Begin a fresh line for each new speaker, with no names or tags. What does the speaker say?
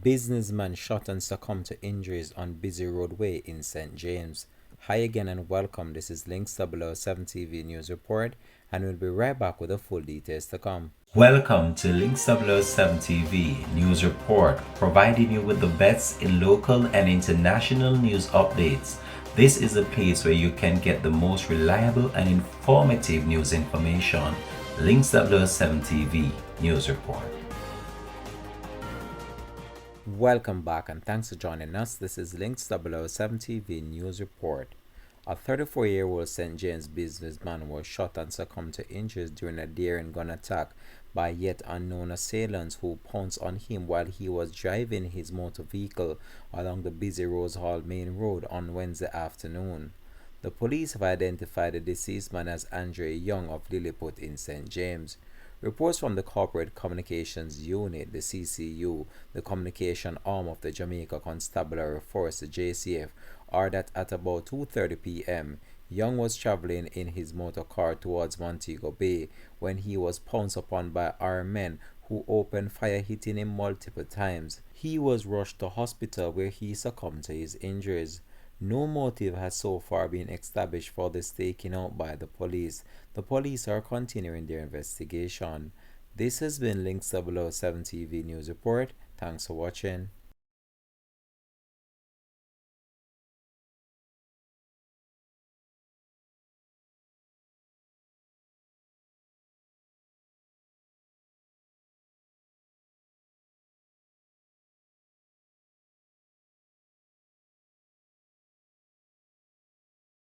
Businessman shot and succumbed to injuries on busy roadway in St. James. Hi again and welcome. This is Links 007 TV News Report, and we'll be right back with the full details to come.
Welcome to Links 007 TV News Report, providing you with the best in local and international news updates. This is a place where you can get the most reliable and informative news information. Links 007 TV News Report.
Welcome back and thanks for joining us. This is Links 007 TV News Report. A 34-year-old St. James businessman was shot and succumbed to injuries during a daring gun attack by yet unknown assailants who pounced on him while he was driving his motor vehicle along the busy Rose Hall Main Road on Wednesday afternoon. The police have identified the deceased man as Andre Young of Lilliput in St. James. Reports from the Corporate Communications Unit, the CCU, the communication arm of the Jamaica Constabulary Force, the JCF, are that at about 2:30 p.m., Young was traveling in his motor car towards Montego Bay when he was pounced upon by armed men who opened fire, hitting him multiple times. He was rushed to hospital where he succumbed to his injuries. No motive has so far been established for this taking out by the police. The police are continuing their investigation. This has been Links 007 TV News Report. Thanks for watching.